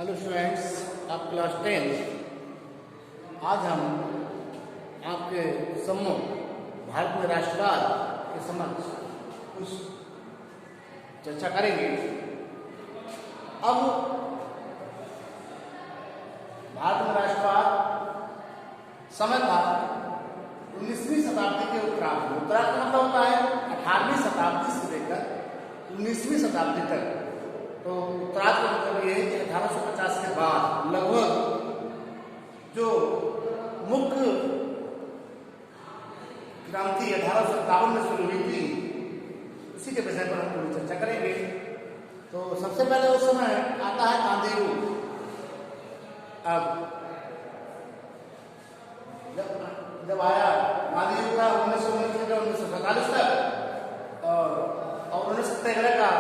Hello students, आप class 10। आज हम आपके सम्मुख भारत में राष्ट्रवाद के समक्ष कुछ चर्चा करेंगे। अब भारत में राष्ट्रवाद समय था 19वीं शताब्दी के उत्तरार्ध में। उत्तरार्ध का मतलब होता है 18वीं शताब्दी से लेकर 19वीं शताब्दी तक। तो उत्तरार्ध का मतलब ये है कि 1850 के बाद लगभग जो मुख्य क्रांति 1857 में शुरू हुई थी, उसी के विषय पर हम थोड़ी चर्चा करेंगे। तो सबसे पहले उस समय आता है गांधी युग। अब जब आया गांधी युग का 1919 से 1947 तक, और उन्होंने सत्याग्रह का,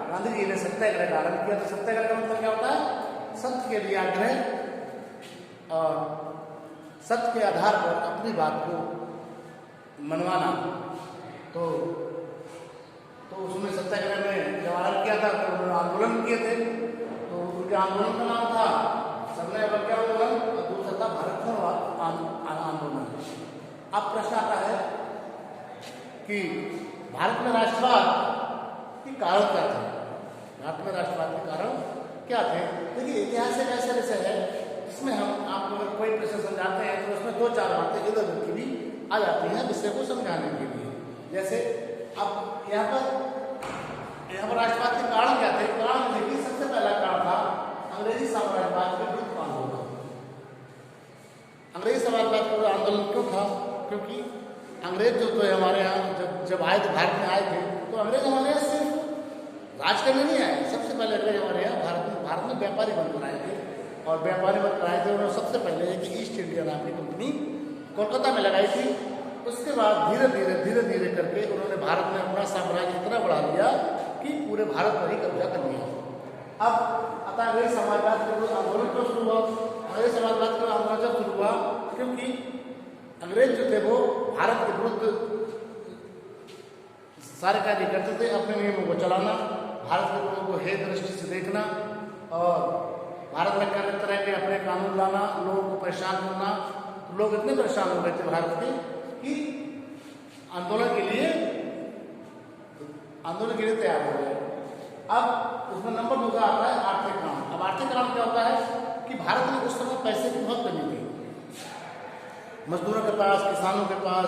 गांधी जी ने सत्याग्रह का आरंभ किया। तो सत्याग्रह का मतलब क्या होता है? सत्य के लिए आग्रह और सत्य के आधार पर अपनी बात को मनवाना। तो उसमें सत्याग्रह में जब आरंभ किया था तो उन्होंने आंदोलन किए थे। तो उनके आंदोलन का नाम था सबने अवज्ञा आंदोलन और दूसरा था भारत छोड़ो आंदोलन। अब प्रश्न आता है कि भारत में राष्ट्रवाद के कारण क्या थे? भारत में राष्ट्रवाद के कारण क्या थे? देखिए, इतिहास एक ऐसा विषय है जिसमें हम आपको अगर कोई प्रश्न समझाते हैं तो उसमें 2-4 बातें इधर उधर की भी आ जाती हैं विषय को समझाने के लिए। जैसे अब यहाँ पर राष्ट्रवाद के कारण क्या थे? कारण देखिए, सबसे पहला कारण था अंग्रेजी साम्राज्यवाद के विरुद्ध आंदोलन। अंग्रेजी साम्राज्यवाद का आंदोलन क्यों था? क्योंकि अंग्रेज जो तो हमारे यहाँ जब आए थे, भारत में आए थे, तो अंग्रेज हमारे यहाँ सिर्फ राज करने नहीं आए। सबसे पहले अंग्रेज हमारे यहाँ भारत में व्यापारी बनकर आए थे। और व्यापारी बनकर आए थे, उन्होंने सबसे पहले एक ईस्ट इंडिया नाम की कंपनी कोलकाता में लगाई थी। उसके बाद धीरे धीरे करके उन्होंने भारत में अपना साम्राज्य इतना बढ़ा लिया कि पूरे भारत पर ही कब्जा कर लिया। अब अतः अंग्रेज समाजवाद का आंदोलन क्यों शुरू हुआ? अंग्रेज समाजवाद का आंदोलन जब शुरू हुआ क्योंकि अंग्रेज जो थे वो भारत के विरुद्ध सारे कार्य करते थे। अपने नियमों को चलाना, भारत के लोगों को हे दृष्टि से देखना और भारत में कई तरह के अपने कानून लाना, लोगों को परेशान करना। लोग इतने परेशान हो गए थे भारत के कि आंदोलन के लिए तैयार हो गए। अब उसमें नंबर 2 का आता है आर्थिक कारण। अब आर्थिक कारण क्या होता है कि भारत में उस समय पैसे की बहुत कमी थी। मजदूरों के पास, किसानों के पास,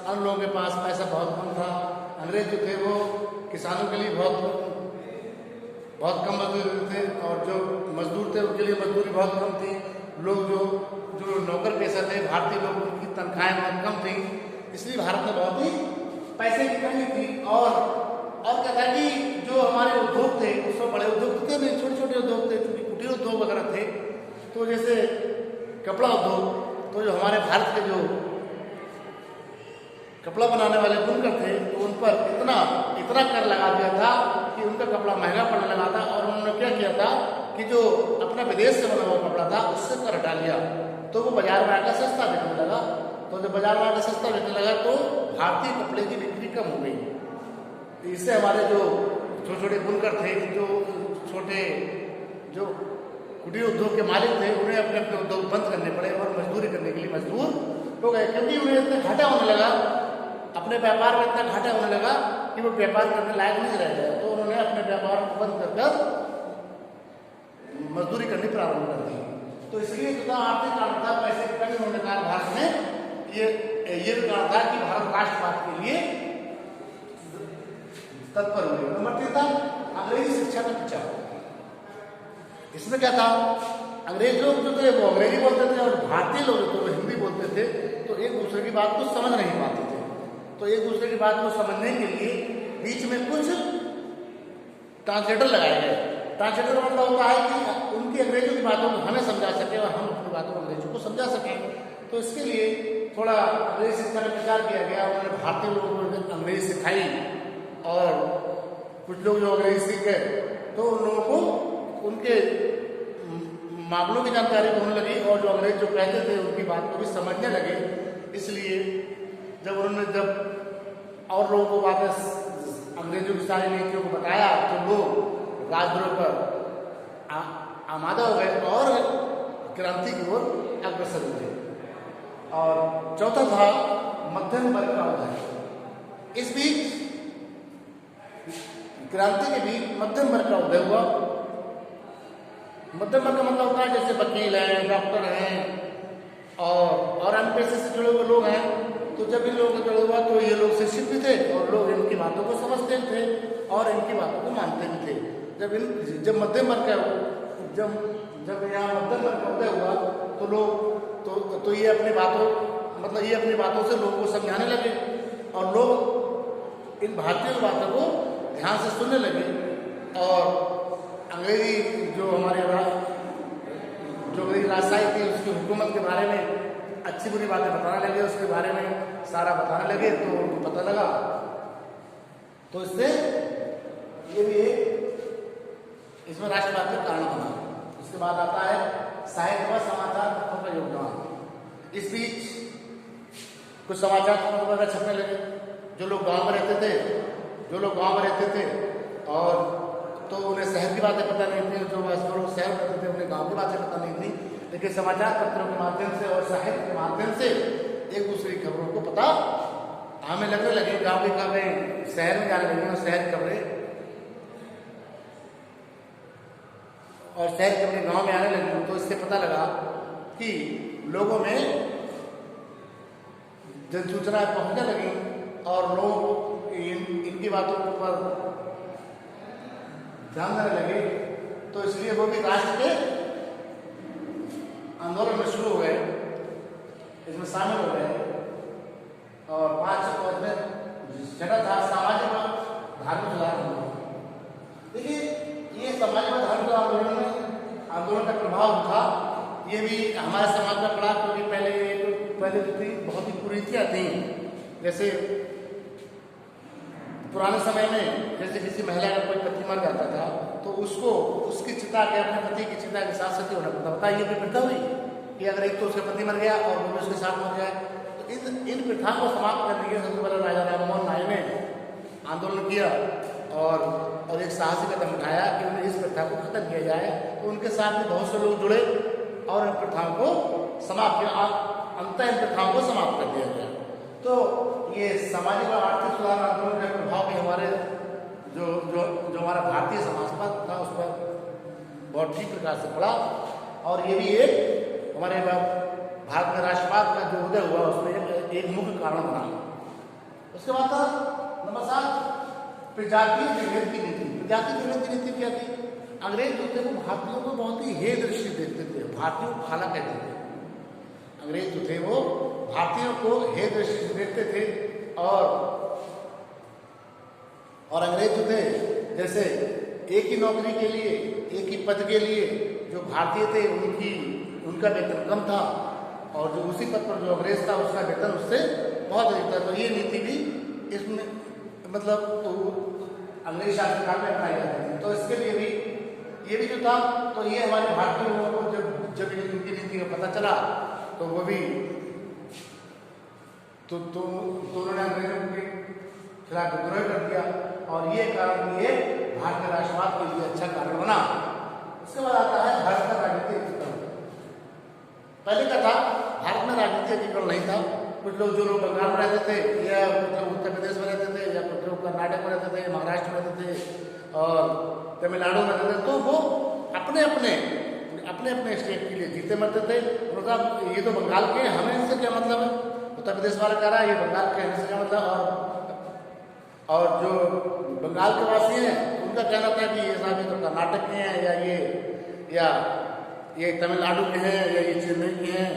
अन्य लोगों के पास पैसा बहुत कम था। अंग्रेज जो थे वो किसानों के लिए बहुत कम मजदूर थे और जो मजदूर थे उनके लिए मजदूरी बहुत कम थी। लोग जो नौकर पेशा थे, भारतीय लोग, उनकी तनख्वाहें बहुत कम थी। इसलिए भारत में बहुत ही पैसे की कमी थी। और क्या था कि जो हमारे उद्योग थे, उसमें बड़े उद्योग थे नहीं, छोटे छोटे उद्योग थे, कुटीर उद्योग वगैरह थे। तो जैसे कपड़ा उद्योग, तो जो हमारे भारत के जो कपड़ा बनाने वाले बुनकर थे, तो उन पर इतना कर लगा दिया था कि उनका कपड़ा महंगा पड़ने लगा था। और उन्होंने क्या किया था कि जो अपना विदेश से बना हुआ कपड़ा था उससे कर हटा लिया, तो वो बाजार में आकर सस्ता बिकने लगा। तो जब बाजार में आकर सस्ता बिकने लगा तो भारतीय कपड़े की बिक्री कम हो गई। इससे हमारे जो छोटे छोटे बुनकर थे, जो कुटीर उद्योग के मालिक थे, उन्हें अपने उद्योग बंद करने पड़े और मजदूरी करने के लिए मजबूर हो गए। क्योंकि उन्हें इतना घाटा होने लगा, अपने व्यापार में इतना घाटा होने लगा कि वो व्यापार करने लायक नहीं रह गए। तो उन्होंने अपने व्यापार को बंद कर मजदूरी करनी प्रारंभ कर दी। तो इसलिए जो आर्थिक कारण था, पैसे की कमी होने का भारत में ये कारण था कि भारत राष्ट्रवाद के लिए तत्पर हुए। नंबर 3 था अंग्रेजी शिक्षा का प्रचार। इसमें क्या था? अंग्रेज लोग जो थे वो अंग्रेजी बोलते थे और भारतीय लोग जो थे वो हिंदी बोलते थे। तो एक दूसरे की बात को समझ नहीं पाते थे। तो एक दूसरे की बात को समझने के लिए बीच में कुछ ट्रांसलेटर लगाए गए। ट्रांसलेटर का मतलब होता है कि उनकी अंग्रेजों की बातों को हमें समझा सके और हम अपनी बातों को अंग्रेजों को समझा सकें। तो इसके लिए थोड़ा अंग्रेजी शिक्षा का प्रचार किया गया। उन्होंने भारतीय लोगों को अंग्रेजी सिखाई और कुछ लोग जो अंग्रेजी सीख गए तो उन लोगों को उनके मामलों की जानकारी होने लगी और जो अंग्रेज जो कहते थे उनकी बात को भी समझने लगे। इसलिए जब और लोगों को वापस अंग्रेजों की सारी नीतियों को बताया तो लोग राजद्रोह पर आमादा हो गए और क्रांति की ओर अग्रसर हुए। और चौथा था मध्यम वर्ग का उदय। इस बीच क्रांति के बीच मध्यम वर्ग का उदय हुआ। मध्यम वर्ग का मतलब होता है जैसे वकील हैं, डॉक्टर हैं और अन्य पेशे से जुड़े हुए लोग हैं। तो जब इन लोगों से जुड़े हुआ तो ये लोग शिक्षित भी थे और लोग इनकी बातों को समझते थे और इनकी बातों को मानते भी थे। जब मध्यम वर्ग का जब यहाँ मध्यम वर्ग का उदय हुआ तो लोग तो ये अपनी बातों से लोगों को समझाने लगे और लोग इन भारतीय बातों को ध्यान से सुनने लगे। और अंग्रेजी जो हमारे राजशाही थी उसकी हुकूमत के बारे में अच्छी बुरी बातें बताने लगे, उसके बारे में सारा बताने लगे। तो उनको पता लगा, तो इससे ये भी इसमें राष्ट्रवाद का कारण बना। उसके बाद आता है साहित्य व समाचार पत्रों का योगदान। इस बीच कुछ समाचार पत्र वगैरह छपने लगे। जो लोग गांव में रहते थे और तो उन्हें शहर की बातें पता नहीं थी, जो लोग शहर में रहते थे उन्हें गांव की बातें पता नहीं थी, लेकिन समाचार पत्रों के माध्यम से और साहित्य के माध्यम से एक दूसरे की खबरों को पता हमें लगने लगे। गांव की खबरें शहर में जाने लगी और शहर की खबरें गांव में आने लगी। तो इससे पता लगा कि लोगों में जन सूचनाएं पहुंचने लगी और लोग इनकी बातों पर ध्यान देने लगे। तो इसलिए वो भी राष्ट्र के आंदोलन में शुरू हो गए, इसमें शामिल हो गए। और 5 में जगह था सामाजिक और धार्मिक सुधार आंदोलन। देखिए ये सामाजिक और धार्मिक आंदोलन का प्रभाव था, ये भी हमारे समाज में पड़ा। क्योंकि पहले जो थी बहुत ही कुरीतियाँ थी। जैसे पुराने समय में जैसे किसी महिला का कोई पति मर जाता था तो उसको उसकी चिता के अपने पति की चिता के साथ सती होना पड़ता। बताइए कोई प्रथा हुई कि अगर एक तो उसका पति मर गया और वो भी उसके साथ मर जाए। तो इन प्रथाओं को समाप्त करने के लिए सबसे पहले राजा राममोहन राय ने आंदोलन किया और एक साहसी कदम उठाया कि उन्हें इस प्रथा को खत्म किया जाए। तो उनके साथ भी बहुत से लोग जुड़े और इन प्रथाओं को समाप्त किया। अंततः इन प्रथाओं को समाप्त कर दिया गया। तो ये सामाजिक और आर्थिक सुधार आंदोलन का प्रभाव भी हमारे जो हमारा भारतीय समाज पर था उस पर बहुत ठीक प्रकार से पड़ा। और ये भी एक हमारे भारत में राष्ट्रवाद का जो उदय हुआ उसमें एक मुख्य कारण बना। उसके बाद था नंबर 7 प्रजातीय विभेद की नीति। प्रजातीय विभेद की नीति क्या थी? अंग्रेज जो थे वो भारतीयों को बहुत ही हे दृष्टि देखते थे, भारतीयों को खाला कहते थे। अंग्रेज जो थे वो भारतीयों को हे दृष्टि से देखते थे और अंग्रेज जो थे जैसे एक ही नौकरी के लिए, एक ही पद के लिए जो भारतीय थे उनका वेतन कम था और जो उसी पद पर जो अंग्रेज था उसका वेतन उससे बहुत अधिक था। तो ये नीति भी इसमें तो अंग्रेज शासनकाल में अपनाई जाती थी। तो इसके लिए भी ये भी जो था तो ये हमारे भारतीय लोगों को जब इनकी नीति का पता चला तो वो भी तो उन्होंने अंग्रेजों के खिलाफ विद्रोह कर दिया और ये कारण ये भारतीय राष्ट्रवाद के लिए अच्छा कारण बना। उसके बाद आता है भारत का राजनीतिक एकीकरण। पहले का था भारत में राजनीतिक एकीकरण नहीं था। कुछ लोग जो लोग बंगाल में रहते थे या उत्तर प्रदेश में रहते थे या कुछ लोग कर्नाटक में रहते थे, महाराष्ट्र में रहते थे और तमिलनाडु में रहते थे, तो वो अपने अपने स्टेट के लिए जीते मरते थे। मतलब ये तो बंगाल के, हमें इनसे क्या मतलब है? उत्तर प्रदेश वाला कह रहा है ये बंगाल के, हमें से क्या मतलब? और जो बंगाल के वासी हैं उनका कहना था कि ये साहब तो कर्नाटक के हैं या ये तमिलनाडु के हैं या ये चेन्नई के हैं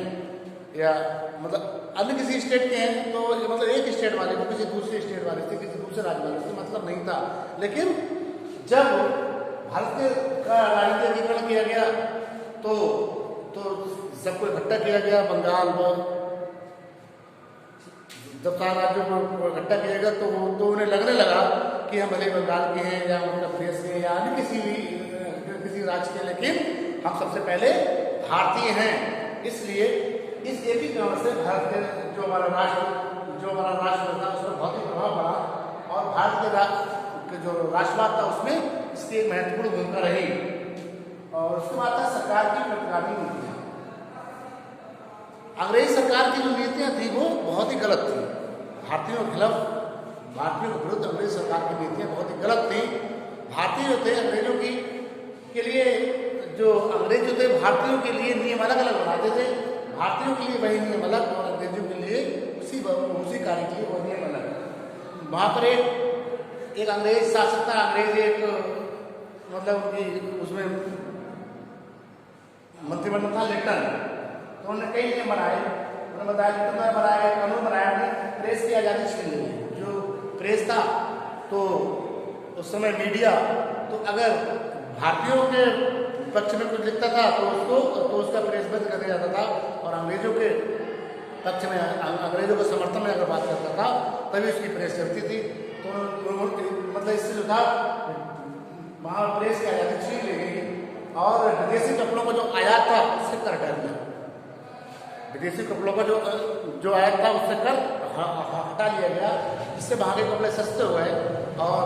या मतलब अन्य किसी स्टेट के हैं। तो मतलब एक स्टेट वाले को किसी दूसरे स्टेट वाले से, किसी दूसरे राज्य वाले से मतलब नहीं था। लेकिन जब भारत का राजनीतिक एकीकरण किया गया तो सबको इकट्ठा किया गया। बंगाल में जब सारे राज्यों को इकट्ठा किया गया तो उन्हें लगने लगा कि हम भले बंगाल के हैं या उत्तर प्रदेश के या अन्य किसी राज्य के, लेकिन हम सबसे पहले भारतीय हैं। इसलिए इस एकीकरण से भारत के जो हमारा राष्ट्र था उस पर बहुत ही प्रभाव पड़ा और भारत के जो राष्ट्रवाद था उसमें इसकी एक महत्वपूर्ण भूमिका रही। और उसके बाद था अंग्रेज सरकार की जो नीतियां थी वो बहुत ही गलत थी। भारतीयों के खिलाफ, भारतीयों के विरुद्ध अंग्रेज सरकार की नीतियां बहुत ही गलत थी। भारतीय जो थे अंग्रेजों की के लिए, जो अंग्रेज जो थे भारतीयों के लिए नियम अलग अलग बनाते थे। भारतीयों के लिए वही नियम अलग और अंग्रेजों के लिए उसी कार्य के लिए वो नियम अलग। वहाँ पर एक अंग्रेज शासक था, अंग्रेज एक मतलब उनकी उसमें मंत्रिमंडल था लिप्टन। तो उन्होंने कई नियम बनाए। उन्होंने बताया लिप्टन ने बनाया, कानून बनाया प्रेस की आज़ादी छीन ली। जो प्रेस था तो उस समय मीडिया, तो अगर भारतीयों के पक्ष में कुछ लिखता था तो उसका प्रेस बंद कर दिया जाता था, और अंग्रेजों के पक्ष में, अंग्रेजों के समर्थन में अगर बात करता था तभी उसकी प्रेस चलती थी। तो मतलब इससे जो था वहाँ प्रेस की आज़ादी छीन ली गई, और विदेशी कपड़ों का जो आयात था उससे कर हटा दिया। विदेशी कपड़ों का जो आयात था उससे कर हटा लिया गया, जिससे वहाँ के कपड़े सस्ते हो गए, और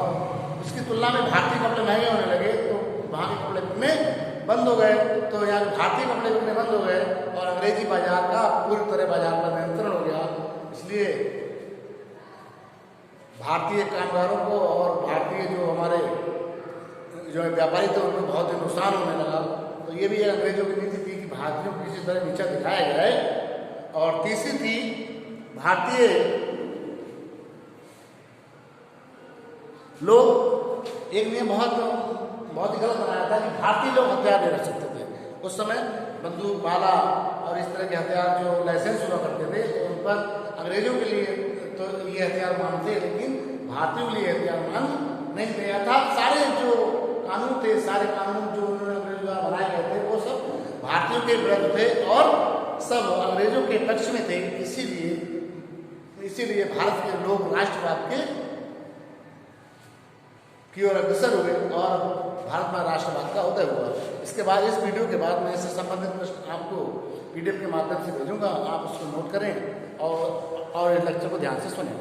उसकी तुलना में भारतीय कपड़े महंगे होने लगे। तो वहाँ के कपड़े बिकने बंद हो गए, तो यहाँ भारतीय कपड़े बिकने बंद हो गए, और अंग्रेजी बाजार का पूरी तरह बाजार पर नियंत्रण हो गया। इसलिए भारतीय कामगारों को और भारतीय जो हमारे जो व्यापारी थे उनको बहुत ही नुकसान होने लगा। तो ये भी अंग्रेजों की नीति थी कि भारतीयों को किसी तरह नीचा दिखाया जाए। और तीसरी थी, भारतीय लोग, एक नियम बहुत ही गलत बनाया था कि भारतीय लोग हथियार नहीं रख सकते थे। उस समय बंदूक, भाला और इस तरह के हथियार जो लाइसेंस हुआ करते थे उन पर अंग्रेजों के लिए तो ये हथियार मानते, लेकिन भारतीयों के लिए हथियार मान नहीं दिया था। सारे जो कानून थे, सारे कानून जो उन्होंने अंग्रेजों द्वारा बनाए गए थे वो सब भारतीयों के विरुद्ध थे और सब अंग्रेजों के पक्ष में थे। इसीलिए भारत के लोग राष्ट्रवाद की ओर अग्रसर हुए और भारत में राष्ट्रवाद का उदय हुआ। इसके बाद, इस वीडियो के बाद मैं इससे संबंधित प्रश्न आपको PDF के माध्यम से भेजूंगा, आप उसको नोट करें और इस लेक्चर को ध्यान से सुनें।